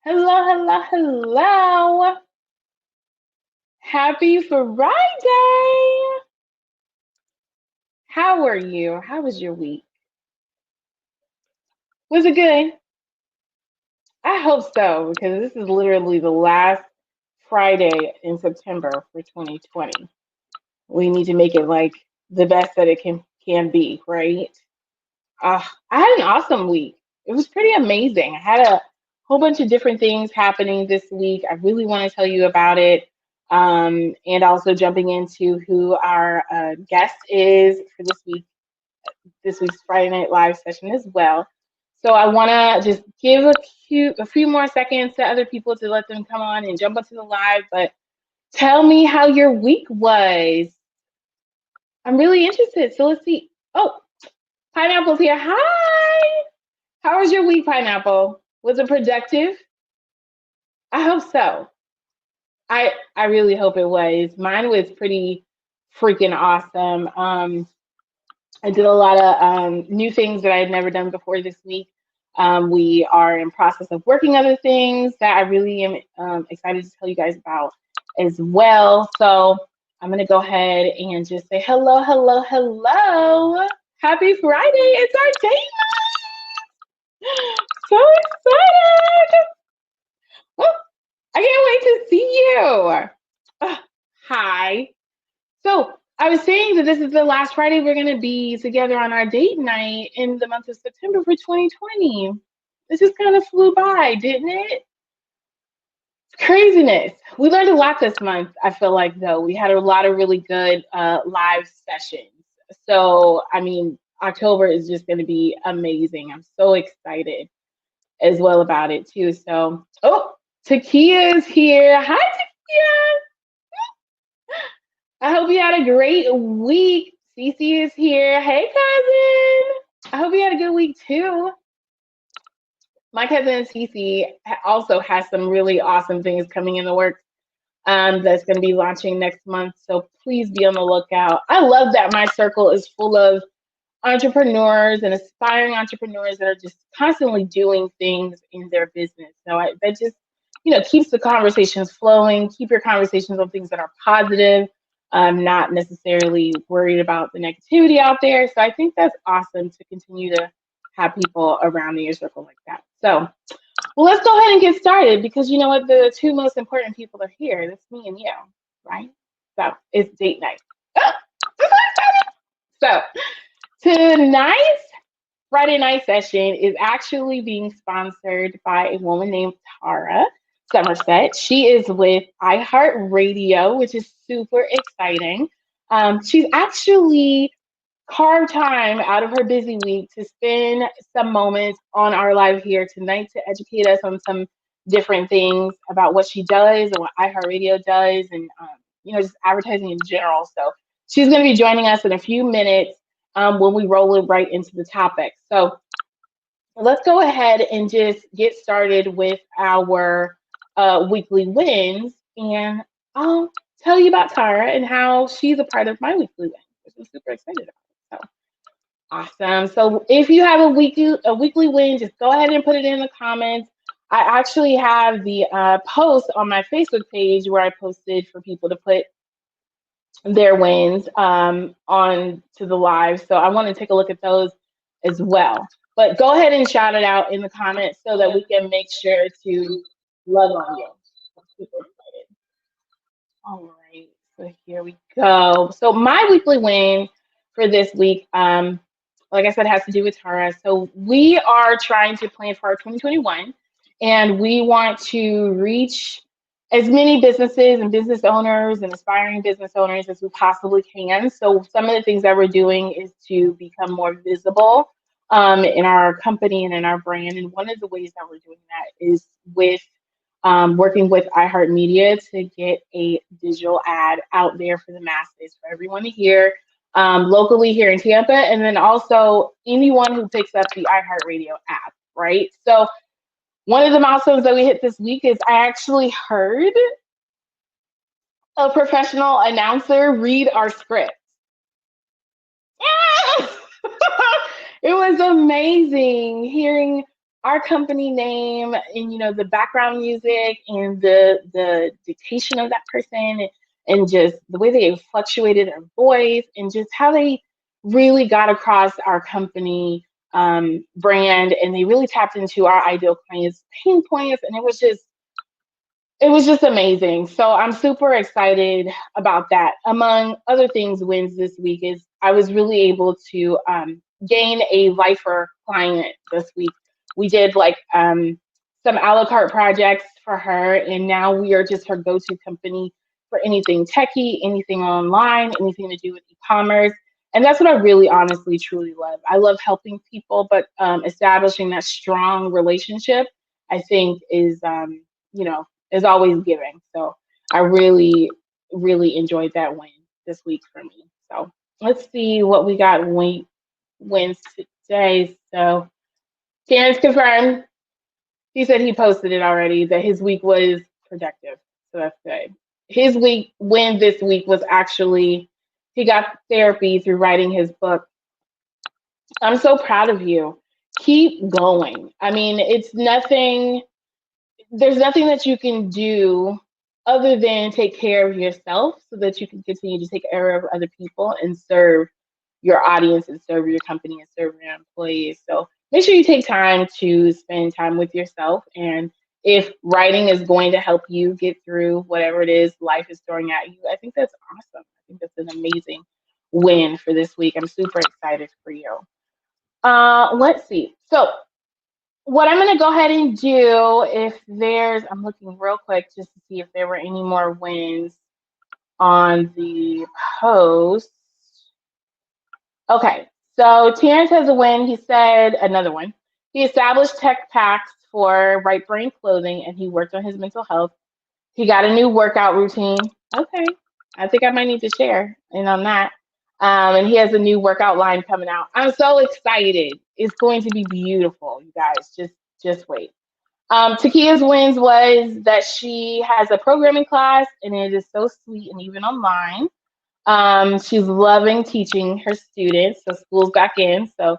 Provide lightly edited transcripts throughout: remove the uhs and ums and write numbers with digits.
Hello, hello, hello. Happy Friday. How are you? How was your week? Was it good? I hope so, because this is literally the last Friday in September for 2020. We need to make it like the best that it can be, right? I had an awesome week. It was pretty amazing. I had a whole bunch of different things happening this week. I really want to tell you about it. And also jumping into who our guest is for this week's Friday Night Live session as well. So I want to just give a few more seconds to other people to let them come on and jump onto the live. But tell me how your week was. I'm really interested. So let's see. Oh, Pineapple's here. Hi. How was your week, Pineapple? Was it productive? I hope so. I really hope it was. Mine was pretty freaking awesome. I did a lot of new things that I had never done before this week. We are in process of working other things that I really am excited to tell you guys about as well. So I'm gonna go ahead and just say hello, hello, hello. Happy Friday! It's our date night. So excited! Oh, I can't wait to see you. Hi. So I was saying that this is the last Friday we're going to be together on our date night in the month of September for 2020. This just kind of flew by, didn't it? Craziness. We learned a lot this month, I feel like, though. We had a lot of really good live sessions. So, I mean, October is just going to be amazing. I'm so excited as well about it, too. So, oh, Takia's here. Hi, Takia. I hope you had a great week. Cece is here. Hey, cousin. I hope you had a good week too. My cousin Cece also has some really awesome things coming in the works that's going to be launching next month. So please be on the lookout. I love that my circle is full of entrepreneurs and aspiring entrepreneurs that are just constantly doing things in their business. So that just, keeps the conversations flowing. Keep your conversations on things that are positive. Not necessarily worried about the negativity out there. So I think that's awesome to continue to have people around in your circle like that. So, well, let's go ahead and get started because you know what? The two most important people are here. That's me and you, right? So it's date night. So tonight's Friday night session is actually being sponsored by a woman named Tara Somerset. She is with iHeartRadio, which is super exciting. She's actually carved time out of her busy week to spend some moments on our live here tonight to educate us on some different things about what she does and what iHeartRadio does and, just advertising in general. So she's going to be joining us in a few minutes when we roll it right into the topic. So let's go ahead and just get started with our weekly wins. And I'll tell you about Tara and how she's a part of my weekly wins, which I'm super excited about. So awesome. So if you have a weekly win, just go ahead and put it in the comments. I actually have the post on my Facebook page where I posted for people to put their wins on to the live. So I want to take a look at those as well. But go ahead and shout it out in the comments so that we can make sure to love on you. I'm super excited. All right, so here we go. So my weekly win for this week, like I said, has to do with Tara. So we are trying to plan for our 2021, and we want to reach as many businesses and business owners and aspiring business owners as we possibly can. So some of the things that we're doing is to become more visible in our company and in our brand. And one of the ways that we're doing that is with working with iHeartMedia to get a digital ad out there for the masses, for everyone to hear locally here in Tampa, and then also anyone who picks up the iHeartRadio app, right? So one of the milestones that we hit this week is I actually heard a professional announcer read our script. It was amazing hearing our company name and the background music and the dictation of that person and just the way they fluctuated their voice and just how they really got across our company brand, and they really tapped into our ideal clients' pain points, and it was just amazing. So I'm super excited about that. Among other things, wins this week is I was really able to gain a lifer client this week. We did like some a la carte projects for her, and now we are just her go-to company for anything techie, anything online, anything to do with e-commerce. And that's what I really, honestly, truly love. I love helping people, but establishing that strong relationship, I think, you know, is always giving. So I really, really enjoyed that win this week for me. So let's see what we got wins today. So Terrence confirmed. He said he posted it already that his week was productive. So that's good. His week win this week was actually he got therapy through writing his book. I'm so proud of you. Keep going. I mean, it's nothing there's nothing that you can do other than take care of yourself so that you can continue to take care of other people and serve your audience and serve your company and serve your employees. So make sure you take time to spend time with yourself. And if writing is going to help you get through whatever it is life is throwing at you, I think that's awesome. I think that's an amazing win for this week. I'm super excited for you. Let's see. So what I'm going to go ahead and do, I'm looking real quick just to see if there were any more wins on the post. Okay, so Terrence has a win. He said another one. He established tech packs for Right Brain Clothing, and he worked on his mental health. He got a new workout routine. Okay, I think I might need to share in on that. And he has a new workout line coming out. I'm so excited. It's going to be beautiful, you guys. Just wait. Takia's wins was that she has a programming class, and it is so sweet and even online. She's loving teaching her students. So school's back in. So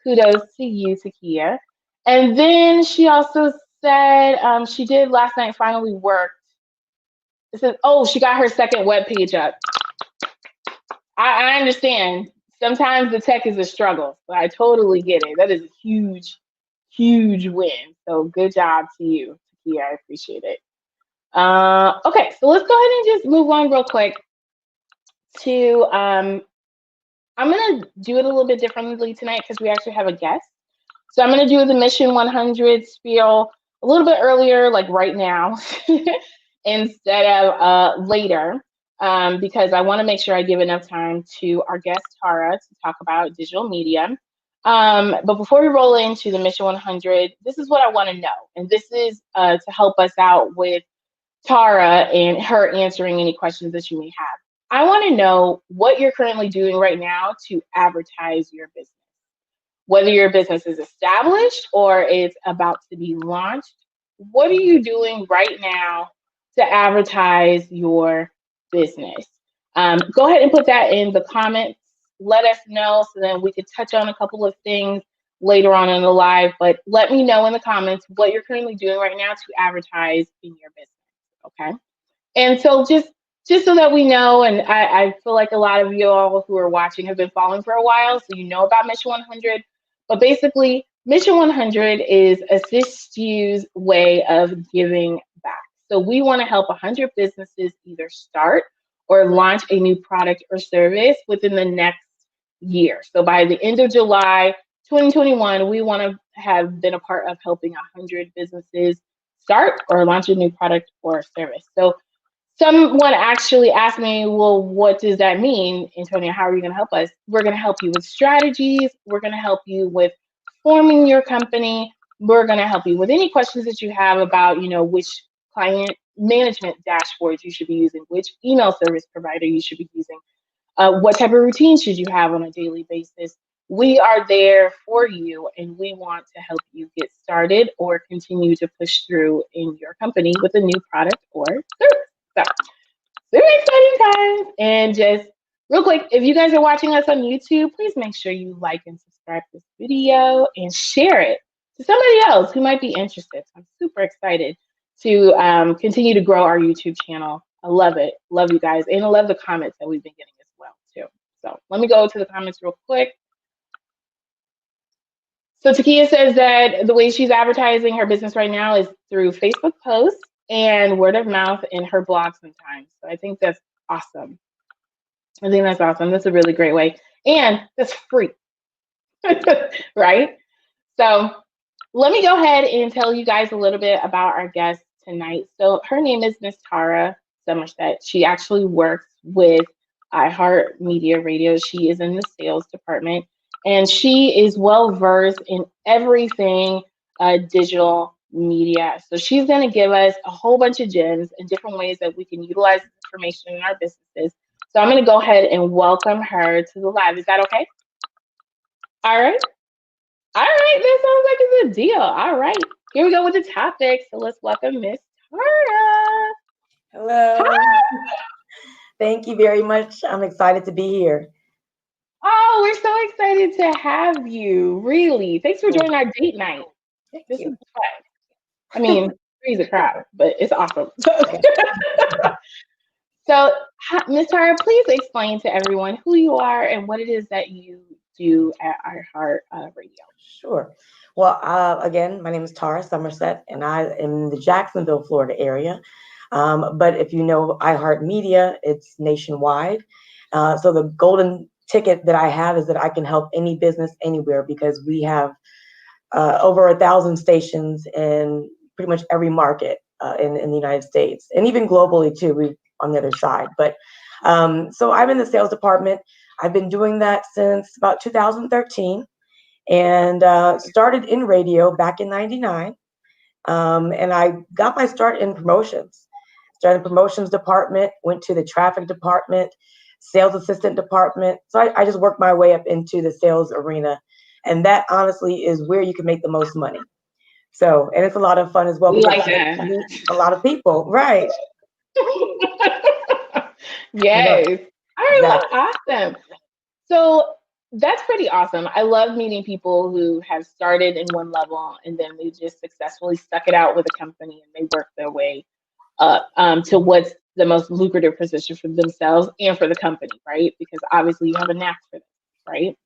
kudos to you, Takia. And then she also said she did last night finally worked. It says, oh, she got her second web page up. I understand. Sometimes the tech is a struggle, but I totally get it. That is a huge, huge win. So good job to you, Takia. I appreciate it. Okay, so let's go ahead and just move on real quick to I'm gonna do it a little bit differently tonight because we actually have a guest. So I'm gonna do the Mission 100 spiel a little bit earlier, like right now, instead of later, because I want to make sure I give enough time to our guest Tara to talk about digital media. But before we roll into the Mission 100, this is what I want to know, and this is to help us out with Tara and her answering any questions that you may have. I want to know what you're currently doing right now to advertise your business. Whether your business is established or it's about to be launched, what are you doing right now to advertise your business? Go ahead and put that in the comments. Let us know so that we could touch on a couple of things later on in the live. But let me know in the comments what you're currently doing right now to advertise in your business. Okay. And so just so that we know, and I feel like a lot of you all who are watching have been following for a while, so you know about Mission 100. But basically, Mission 100 is Assist-U's way of giving back. So we want to help 100 businesses either start or launch a new product or service within the next year. So by the end of July 2021, we want to have been a part of helping 100 businesses start or launch a new product or service. So someone actually asked me, well, what does that mean, Antonia? How are you going to help us? We're going to help you with strategies. We're going to help you with forming your company. We're going to help you with any questions that you have about, which client management dashboards you should be using, which email service provider you should be using, what type of routine should you have on a daily basis. We are there for you, and we want to help you get started or continue to push through in your company with a new product or service. So, super exciting times. And just real quick, if you guys are watching us on YouTube, please make sure you like and subscribe to this video and share it to somebody else who might be interested. So I'm super excited to continue to grow our YouTube channel. I love it. Love you guys. And I love the comments that we've been getting as well, too. So let me go to the comments real quick. So Takia says that the way she's advertising her business right now is through Facebook posts and word of mouth in her blog sometimes. So I think that's awesome. I think that's awesome. That's a really great way. And that's free, right? So let me go ahead and tell you guys a little bit about our guest tonight. So her name is Miss Tara Somerset. She actually works with iHeartMedia Radio. She is in the sales department, and she is well versed in everything digital media. So she's going to give us a whole bunch of gems and different ways that we can utilize this information in our businesses. So I'm going to go ahead and welcome her to the live. Is that okay? All right. All right, that sounds like it's a deal. All right, here we go with the topic. So let's welcome Miss Tara. Hello. Hi. Thank you very much. I'm excited to be here. Oh, we're so excited to have you. Really, thanks for joining our date night. Thank This is you. fun. I mean, three's a crowd, but it's awesome. Okay. So, Miss Tara, please explain to everyone who you are and what it is that you do at iHeart Radio. Sure. Well, again, my name is Tara Somerset, and I am in the Jacksonville, Florida area. But if you know iHeartMedia, it's nationwide. So the golden ticket that I have is that I can help any business anywhere because we have over 1,000 stations in pretty much every market in the United States, and even globally too. We on the other side, but so I'm in the sales department. I've been doing that since about 2013, and started in radio back in '99. And I got my start in promotions. Started in the promotions department, went to the traffic department, sales assistant department. So I just worked my way up into the sales arena. And that honestly is where you can make the most money. So, and it's a lot of fun as well We because like you get that. to meet a lot of people. Right. You know, Yes. All right, exactly. well, awesome. So that's pretty awesome. I love meeting people who have started in one level and then they just successfully stuck it out with a company and they work their way up to what's the most lucrative position for themselves and for the company, right? Because obviously you have a knack for this, right?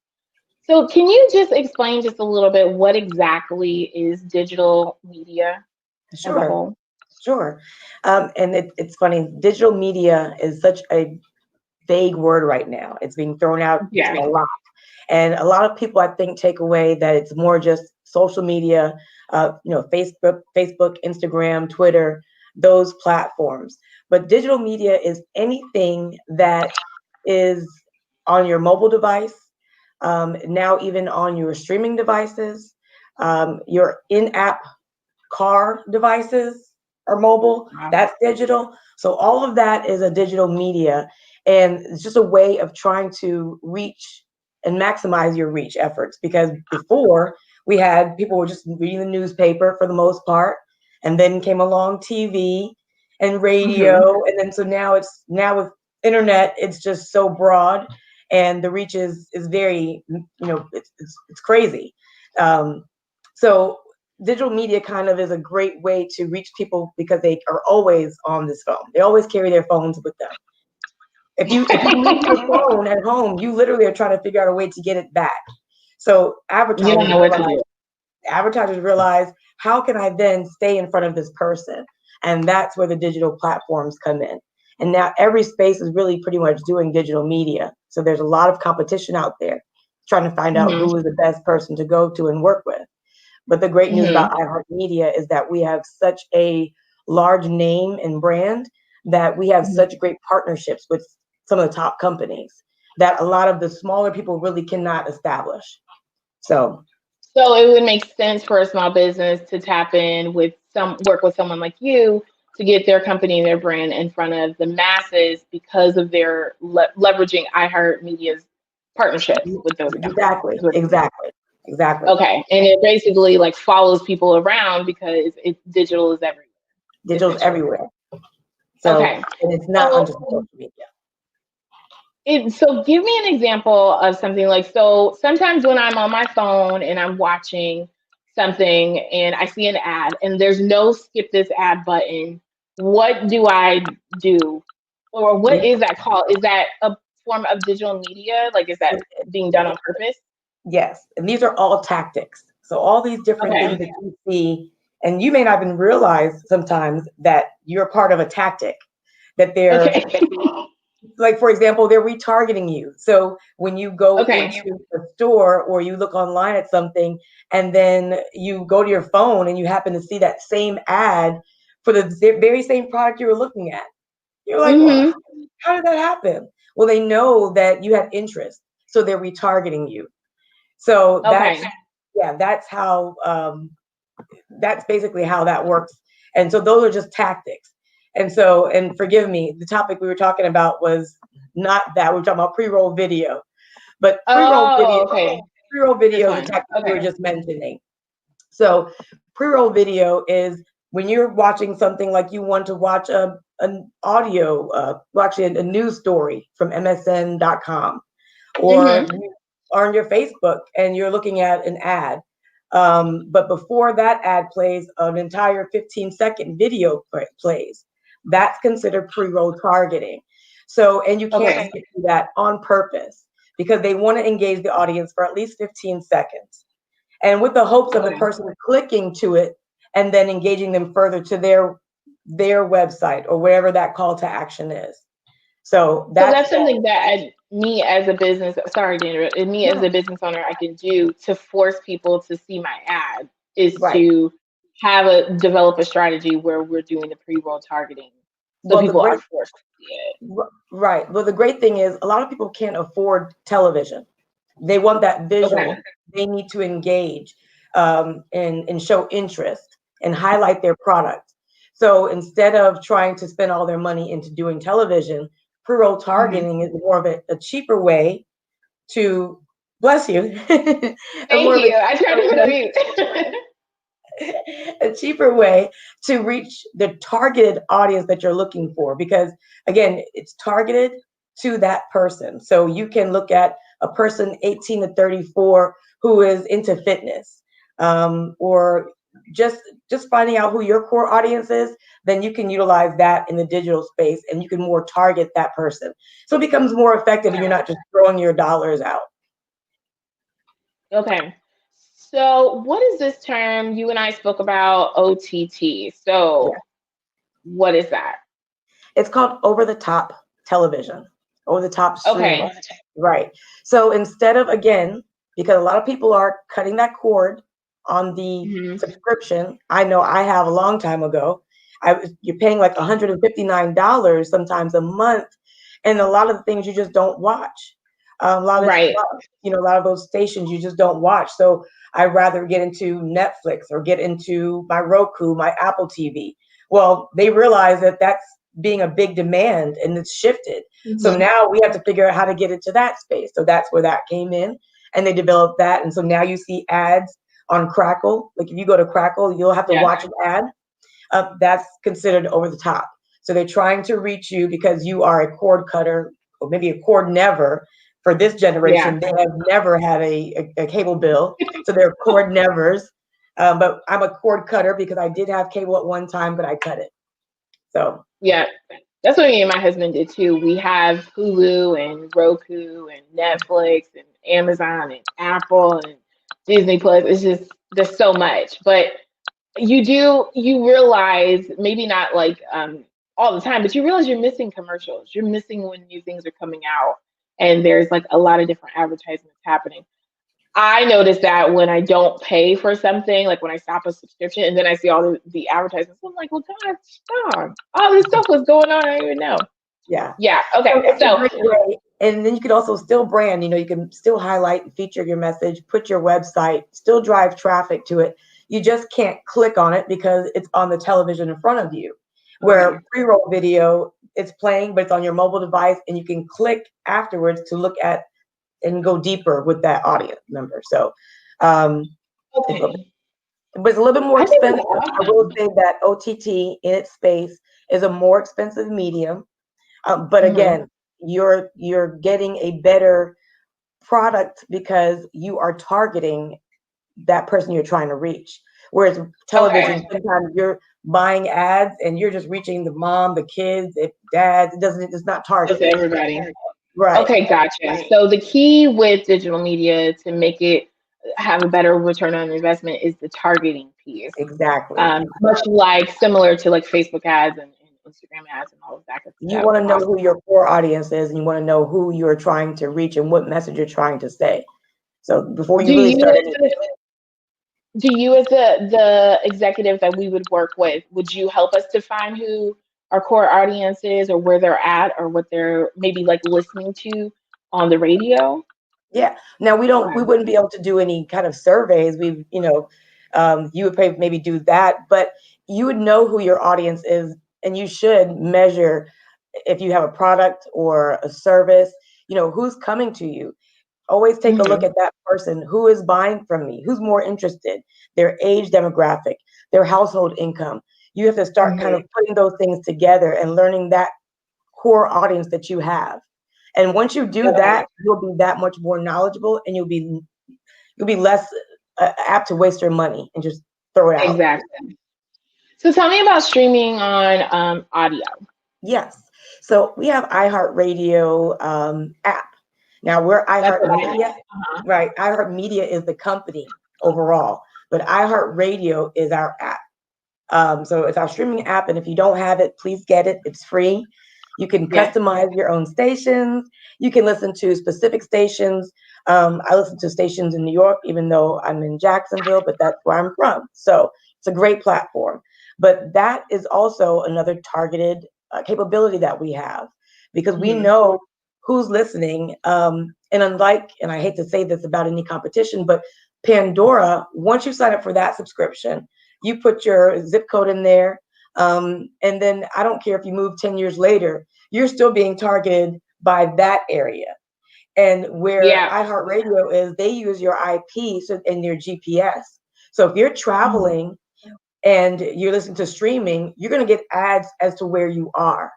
So can you just explain just a little bit what exactly is digital media as a Sure. whole? Sure. And it's funny. Digital media is such a vague word right now. It's being thrown out Yeah. a lot. And a lot of people, I think, take away that it's more just social media, Facebook, Instagram, Twitter, those platforms. But digital media is anything that is on your mobile device, now even on your streaming devices, your in-app car devices or mobile, Wow. that's digital. So all of that is a digital media. And it's just a way of trying to reach and maximize your reach efforts. Because before we had people were just reading the newspaper for the most part, and then came along TV and Hmm. radio. And then so now with internet, it's just so broad and the reach is very, it's crazy. Um, so digital media kind of is a great way to reach people because they are always on this phone. They always carry their phones with them. If you leave your phone at home, you literally are trying to figure out a way to get it back. So You don't know what to do. advertisers realize, how can I then stay in front of this person? And that's where the digital platforms come in. And now every space is really pretty much doing digital media. So there's a lot of competition out there trying to find out Hmm. who is the best person to go to and work with. But the great news Hmm. about iHeartMedia is that we have such a large name and brand that we have Hmm. such great partnerships with some of the top companies that a lot of the smaller people really cannot establish. So So it would make sense for a small business to tap in with work with someone like you to get their company, their brand in front of the masses because of their leveraging iHeartMedia's partnerships with those companies. exactly, Is what you're saying. exactly, exactly. Okay, and it basically like follows people around because digital is everywhere, Digital's essentially. everywhere. So Okay, and it's not on so just social media. so give me an example of something like, so sometimes when I'm on my phone and I'm watching something and I see an ad and there's no skip this ad button, what do I do? Or what is that called? Is that a form of digital media? Like, is that being done on purpose? Yes, and these are all tactics. So all these different Okay. things that you see, and you may not even realize sometimes that you're part of a tactic, that they're Okay. like, for example, they're retargeting you. So when you go Okay. into the store or you look online at something and then you go to your phone and you happen to see that same ad for the very same product you were looking at, you're like, well, Mm-hmm. how did that happen? Well, they know that you have interest, so they're retargeting you. So Okay. that's how that's basically how that works. And so those are just tactics. And so, and forgive me, the topic we were talking about was not that. We were talking about pre-roll video, but Oh, okay. pre-roll This video is a one. tactic we were Okay. just mentioning. So pre-roll video is when you're watching something, like you want to watch an audio, well, actually a news story from MSN.com, or Mm-hmm. you are on your Facebook and you're looking at an ad. But before that ad plays, an entire 15-second video plays. That's considered pre-roll targeting. So, and you can't Okay. skip that on purpose because they want to engage the audience for at least 15 seconds. And with the hopes of the Okay. person clicking to it and then engaging them further to their website or wherever that call to action is. So So that's that's something that me as a business, sorry, Dana, me as yeah, a business owner, I can do to force people to see my ad is right. to develop a strategy where we're doing the pre-roll targeting, so Well, the people are great forced to see it. right. Well, the great thing is a lot of people can't afford television. They want that Okay. visual. They need to engage and show interest and highlight their product. So instead of trying to spend all their money into doing television, pre-roll Hmm. targeting is more of a cheaper way to bless you. a Thank more of a you. I tried to put on mute. a cheaper way to reach the targeted audience that you're looking for, because again, it's targeted to that person. So you can look at a person 18 to 34 who is into fitness, or just finding out who your core audience is. Then you can utilize that in the digital space and you can more target that person, so it becomes more effective and you're not just throwing your dollars out. Okay. So what is this term you and I spoke about, OTT? Yeah, So what is that? it's called over the top television, over the top streaming. Okay. Right. So instead of, again, because a lot of people are cutting that cord on the Hmm. subscription. I know I have a long time ago. You're paying like $159 sometimes a month, and a lot of the things you just don't watch. A lot of Right. a lot of those stations you just don't watch. So I'd rather get into Netflix or get into my Roku, my Apple TV. Well, they realize that that's being a big demand and it's shifted. So Hmm. now we have to figure out how to get into that space. So that's where that came in, and they developed that. And so now you see ads on Crackle. Like if you go to Crackle, you'll have to Yeah. watch an ad. That's considered over the top. So they're trying to reach you because you are a cord cutter or maybe a cord never. For this Yeah. generation, they have never had a cable bill. So they're cord nevers. But I'm a cord cutter because I did have cable at one time, but I cut it. So Yeah. That's what me and my husband did too. We have Hulu and Roku and Netflix and Amazon and Apple and Disney Plus. It's just there's so much. But you realize, maybe not like all the time, but you realize you're missing commercials. You're missing when new things are coming out and there's like a lot of different advertisements happening. I notice that when I don't pay for something, like when I stop a subscription and then I see all the advertisements, I'm like, well, God, darn, all this stuff was going on. I didn't even know. yeah. Yeah. So Okay. it's a So, great way. And then you could also still brand, you can still highlight and feature your message, put your website, still drive traffic to it. You just can't click on it because it's on the television in front of you. Where okay. pre-roll video, it's playing, but it's on your mobile device and you can click afterwards to look at and go deeper with that audience member. So um, it's a little Okay. but it's a little bit more I think expensive. that's I will awesome. say that OTT in its space is a more expensive medium. But Hmm. again, you're getting a better product because you are targeting that person you're trying to reach. Whereas Okay. television, sometimes you're buying ads and you're just reaching the mom, the kids, if dads, it's not Just targeted. everybody. Right. Okay, gotcha. So the key with digital media to make it have a better return on investment is the targeting piece. Exactly. Much like similar to like Facebook ads and Instagram ads and all of that good You stuff. want to know Awesome. who your core audience is, and you want to know who you're trying to reach and what message you're trying to say. So before Do you really you start as anything, the executive that we would work with, would you help us define who our core audience is or where they're at or what they're maybe like listening to on the radio? yeah. Now we Okay. wouldn't be able to do any kind of surveys. You would probably maybe do that, but you would know who your audience is, and you should measure if you have a product or a service, who's coming to you. Always take a look Hmm. at that person who is buying from me, who's more interested, their age demographic, their household income. You have to start kind Hmm. of putting those things together and learning that core audience that you have. And once you do Okay. that, you'll be that much more knowledgeable, and you'll be less apt to waste your money and just throw it out. Exactly. So tell me about streaming on audio. Yes. So we have iHeartRadio app. Now we're That's what I know. iHeartMedia, Uh-huh. right? iHeartMedia is the company overall, but iHeartRadio is our app. So it's our streaming app, and if you don't have it, please get it. It's free. You can Yes. customize your own stations. You can listen to specific stations. I listen to stations in New York, even though I'm in Jacksonville, but that's where I'm from. So it's a great platform. But that is also another targeted capability that we have because we Hmm. know who's listening. And I hate to say this about any competition, but Pandora, once you sign up for that subscription, you put your zip code in there. And then I don't care if you move 10 years later, you're still being targeted by that area. And where Yeah. iHeartRadio is, they use your IP and your GPS. So if you're Mhm. traveling and you're listening to streaming, you're going to get ads as to where you are.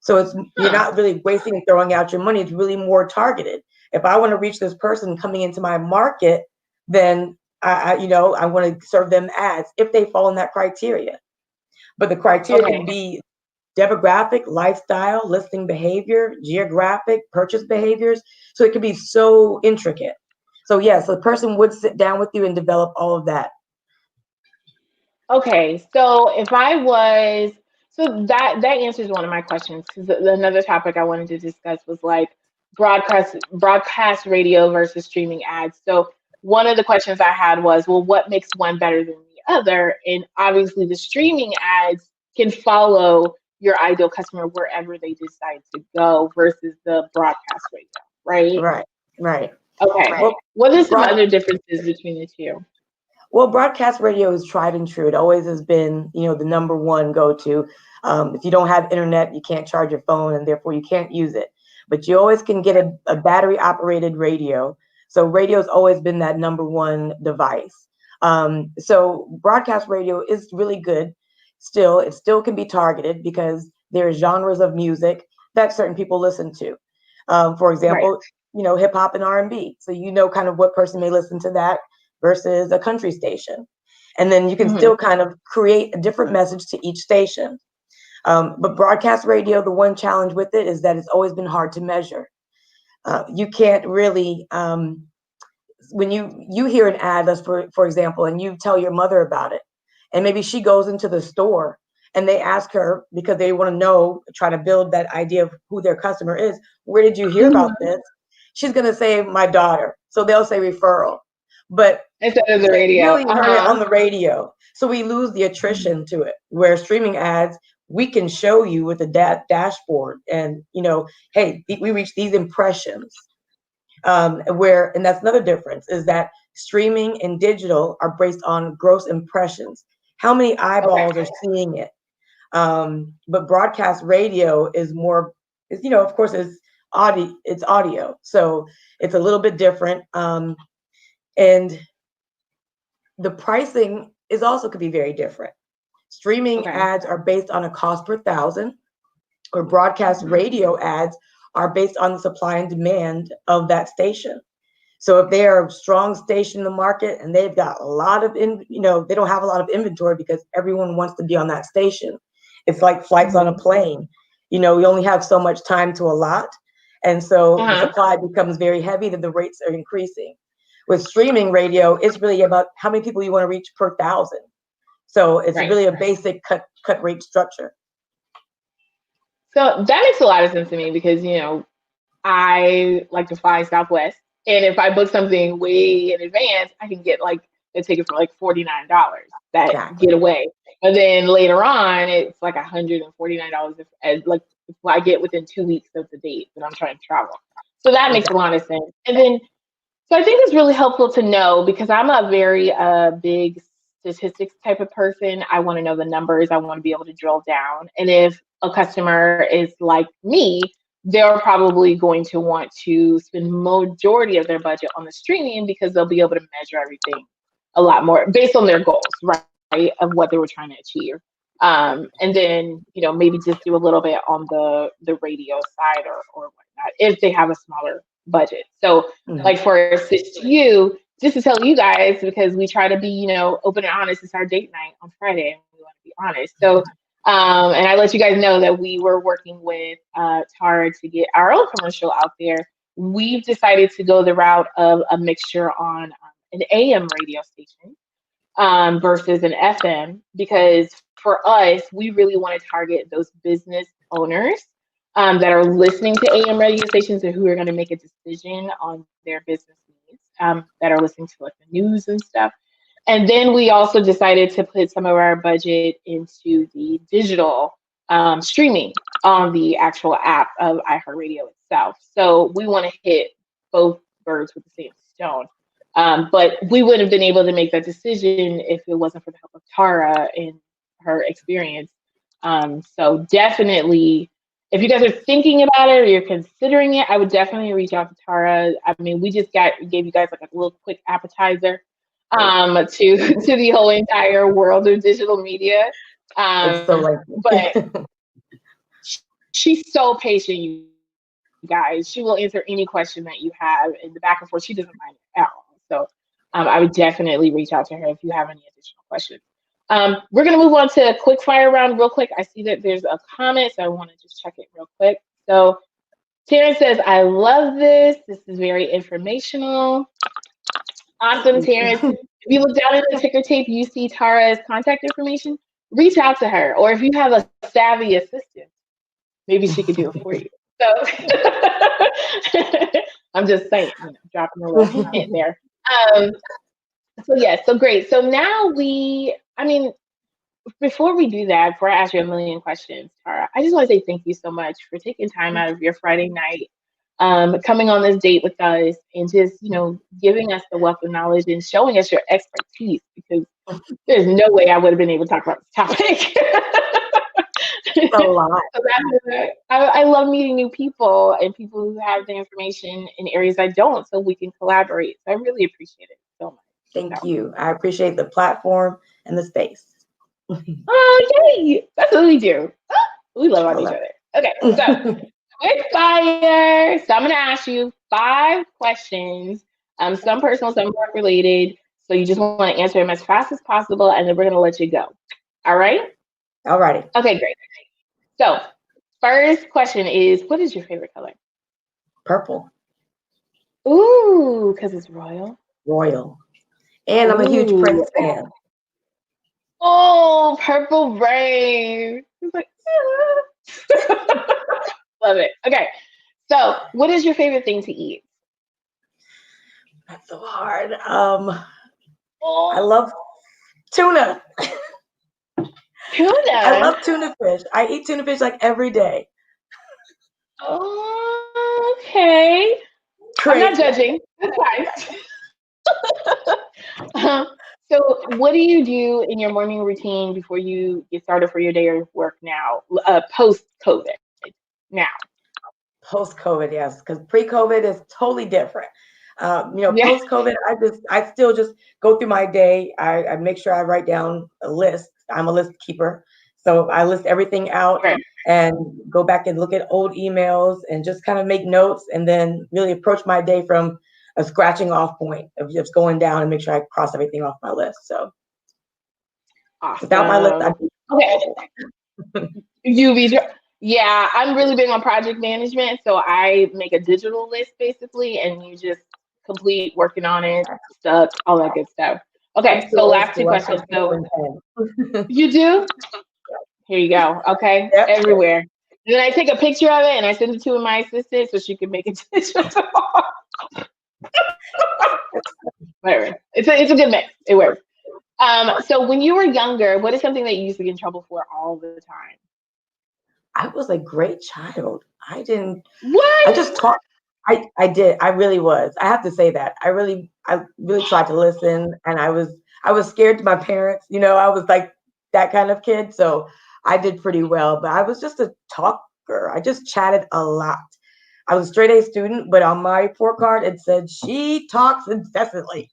So you're Huh. not really wasting and throwing out your money. It's really more targeted. If I want to reach this person coming into my market, then I want to serve them ads if they fall in that criteria. But the criteria Okay. can be demographic, lifestyle, listing behavior, geographic, purchase behaviors. So it can be so intricate. So yes, the person would sit down with you and develop all of that. Okay, so if I was, so that answers one of my questions because another topic I wanted to discuss was like broadcast radio versus streaming ads. So one of the questions I had was, well, what makes one better than the other? And obviously, the streaming ads can follow your ideal customer wherever they decide to go versus the broadcast radio, right? Right, right. Okay. Well, What are some broad, other differences between the two? Well, broadcast radio is tried and true. It always has been, the number one go-to. If you don't have internet, you can't charge your phone, and therefore you can't use it. But you always can get a battery-operated radio. So radio's always been that number one device. So broadcast radio is really good. Still, it still can be targeted because there are genres of music that certain people listen to. For Right. example, hip hop and R&B. So kind of what person may listen to that versus a country station. And then you can Hmm. still kind of create a different message to each station. But broadcast radio, the one challenge with it is that it's always been hard to measure. You can't really, when you hear an ad, let's for example, and you tell your mother about it, and maybe she goes into the store and they ask her because they want to know, try to build that idea of who their customer is. Where did you hear about Hmm. this? She's going to say my daughter. So they'll say referral. But Instead of the they radio. really heard it Uh-huh. on the radio. So we lose the attrition to it. Where streaming ads, we can show you with the dashboard and, hey, we reach these impressions. And that's another difference is that streaming and digital are based on gross impressions. How many Okay. eyeballs are seeing it? But broadcast radio is more, of course, it's audio. So it's a little bit different. And the pricing is also could be very different. Streaming Okay. ads are based on a cost per thousand, or broadcast radio ads are based on the supply and demand of that station. So if they are a strong station in the market and they've got a lot of, they don't have a lot of inventory because everyone wants to be on that station. It's like flights on a plane. You only have so much time to allot. And so the supply becomes very heavy, that the rates are increasing. With streaming radio, it's really about how many people you want to reach per thousand. So it's really a basic cut rate structure. So that makes a lot of sense to me because, I like to fly Southwest. And if I book something way in advance, I can get like a ticket for like $49 that getaway. But then later on, it's like $149 if I get within 2 weeks of the date that I'm trying to travel. So that makes a lot of sense. And then, so I think it's really helpful to know because I'm a very big statistics type of person. I want to know the numbers. I want to be able to drill down. And if a customer is like me, they're probably going to want to spend majority of their budget on the streaming because they'll be able to measure everything a lot more based on their goals, right? Of what they were trying to achieve. And then, maybe just do a little bit on the radio side or whatnot if they have a smaller budget. So like for Assist-U, just to tell you guys, because we try to be, open and honest, it's our date night on Friday and we want to be honest. So and I let you guys know that we were working with Tara to get our own commercial out there. We've decided to go the route of a mixture on an AM radio station versus an FM because for us, we really want to target those business owners that are listening to AM radio stations and who are going to make a decision on their business needs, that are listening to like the news and stuff. And then we also decided to put some of our budget into the digital streaming on the actual app of iHeartRadio itself. So we want to hit both birds with the same stone. But we wouldn't have been able to make that decision if it wasn't for the help of Tara and her experience. So definitely, if you guys are thinking about it or you're considering it, I would definitely reach out to Tara. I mean, we just gave you guys like a little quick appetizer to the whole entire world of digital media. But she's so patient, you guys. She will answer any question that you have in the back and forth. She doesn't mind it at all. So I would definitely reach out to her if you have any additional questions. We're going to move on to a quick fire round real quick. I see that there's a comment, so I want to just check it real quick. So Terrence says, I love this. This is very informational. Awesome, Terrence. If you look down at the ticker tape, you see Tara's contact information. Reach out to her. Or if you have a savvy assistant, maybe she could do it for you. So I'm just saying, dropping a little hint there. So great. So now before we do that, before I ask you a million questions, Tara, I just want to say thank you so much for taking time out of your Friday night, coming on this date with us and just, giving us the wealth of knowledge and showing us your expertise because there's no way I would have been able to talk about this topic. A lot. I love meeting new people and people who have the information in areas I don't, so we can collaborate. So I really appreciate it so much. Thank you. I appreciate the platform and the space. Oh, yay! That's what we do. We love on each other. Okay, so quick fire. So I'm going to ask you 5 questions. Some personal, some work related. So you just want to answer them as fast as possible, and then we're going to let you go. All right? All righty. Okay, great. So first question is, what is your favorite color? Purple. Ooh, because it's royal. Royal. And I'm a huge Prince fan. Oh, Purple Rain. Like, love it. Okay. So what is your favorite thing to eat? That's so hard. I love tuna. Tuna? I love tuna fish. I eat tuna fish like every day. Oh, okay. Crazy. I'm not judging. That's fine. So what do you do in your morning routine before you get started for your day of work now, post-COVID now? Post-COVID, yes, because pre-COVID is totally different. Post-COVID, I still just go through my day. I make sure I write down a list. I'm a list keeper. So I list everything out and go back and look at old emails and just kind of make notes and then really approach my day from a scratching off point of just going down and make sure I cross everything off my list. So without my list, I'd Awesome. be Okay. Yeah, I'm really big on project management. So I make a digital list basically, and you just complete working on it, stuff, all that good stuff. I'm Okay, still so old last two school. I still questions. paper So and pen. you do? Here you go. Okay, Yep. everywhere. And then I take a picture of it and I send it to my assistant so she can make it digital. Whatever. It's a good mix. It works. So when you were younger, what is something that you used to get in trouble for all the time? I was a great child. I didn't. I What? just taught. I did. I really was. I have to say that. I really tried to listen, and I was scared to my parents. You know, I was like that kind of kid. So I did pretty well, but I was just a talker. I just chatted a lot. I was a straight A student, but on my report card it said she talks incessantly.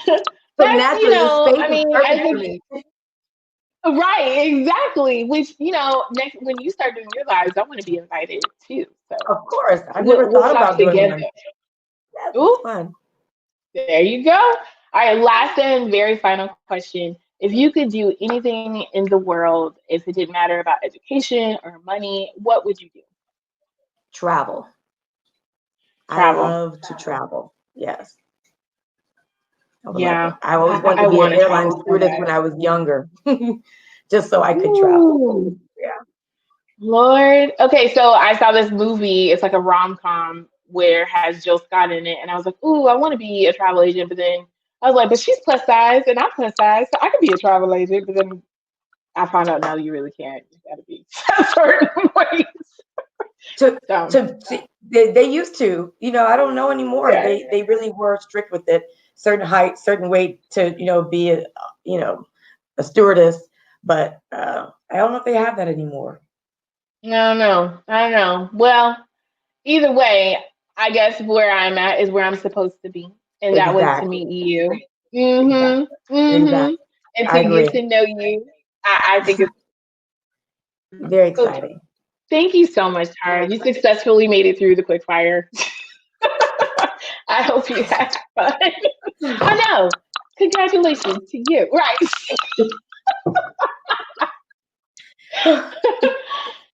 So That's, naturally, the space I was mean, I perfect for think me. right, exactly. Which, next when you start doing your lives, I want to be invited too. So Of course, I never we'll thought talk about doing together. one. Yes, it's Ooh, fun. there you go. All right, last and very final question. If you could do anything in the world, if it didn't matter about education or money, what would you do? Travel. I Travel. love to travel. Yes, I would love it. Yeah, I always wanted I to be an want to airline travel so stewardess bad. when I was younger, just so I could travel. Ooh, Yeah. Lord. Okay, so I saw this movie. It's like a rom com where it has Jill Scott in it, and I was like, "Ooh, I want to be a travel agent." But then I was like, "But she's plus size, and I'm plus size, so I could be a travel agent." But then I found out, no, you really can't. You got to be a certain weight. To So they used to, I don't know anymore. yeah, They really were strict with it. Certain height, certain weight to be you know a stewardess. But I don't know if they have that anymore. no, no, I don't know. Well, either way, I guess where I'm at is where I'm supposed to be, and that was to Exactly. meet you. Exactly. Mhm. Exactly. And I to get agree. to know you. I think it's Very so. exciting. Thank you so much, Tara. You successfully made it through the quick fire. I hope you had fun. I know. Congratulations to you. Right.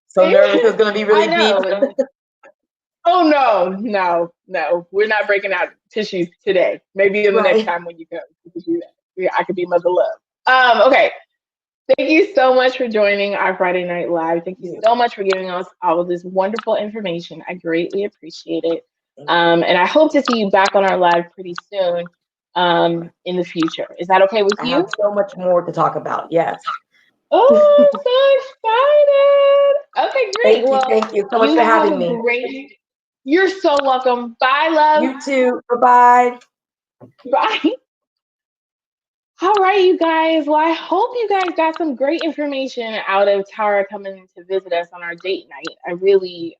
So nervous. It's gonna be I really deep. know. Oh no, no, no. We're not breaking out tissues today. Maybe in the next Right. time when you go, you can do that. Yeah, I could be Mother Love. Okay. Thank you so much for joining our Friday Night Live. Thank you Yeah. so much for giving us all of this wonderful information. I greatly appreciate it. Thank you. And I hope to see you back on our live pretty soon in the future. Is that okay with I have you? so much more to talk about. Yes. Oh, I'm so excited. Okay, great. Thank you. Well, Thank you so much you for have having a me. great. You're so welcome. Bye, love. You too. Bye-bye. Bye. All right, you guys. Well, I hope you guys got some great information out of Tara coming to visit us on our date night. I really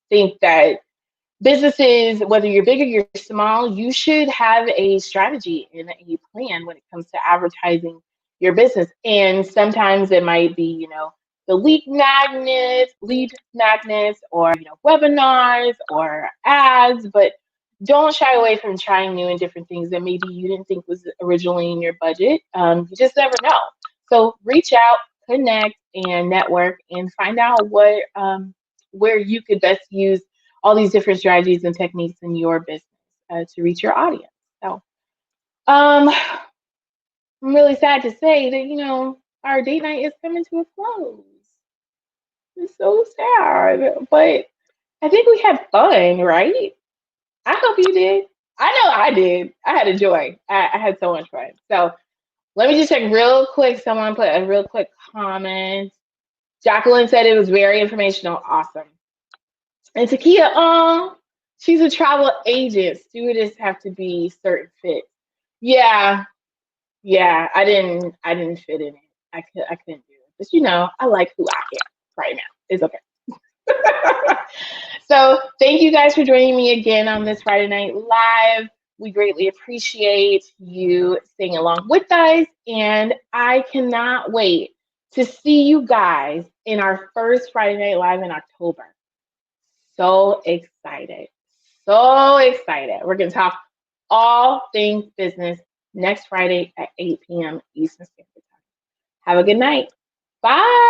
think that businesses, whether you're big or you're small, you should have a strategy and a plan when it comes to advertising your business. And sometimes it might be, the lead magnets, or webinars or ads, but don't shy away from trying new and different things that maybe you didn't think was originally in your budget. You just never know. So reach out, connect, and network, and find out where you could best use all these different strategies and techniques in your business to reach your audience. So, I'm really sad to say that our date night is coming to a close. It's so sad, but I think we had fun, right? I hope you did. I know I did. I had a joy. I had so much fun. So let me just check real quick. Someone put a real quick comment. Jacqueline said it was very informational. Awesome. And Takia, she's a travel agent. Stewardess have to be certain fit. Yeah, yeah. I didn't fit in it. I couldn't do it. But I like who I am right now. It's okay. So thank you guys for joining me again on this Friday Night Live. We greatly appreciate you staying along with us, and I cannot wait to see you guys in our first Friday Night Live in October. So excited. So excited. We're going to talk all things business next Friday at 8 p.m. Eastern Standard Time. Have a good night. Bye.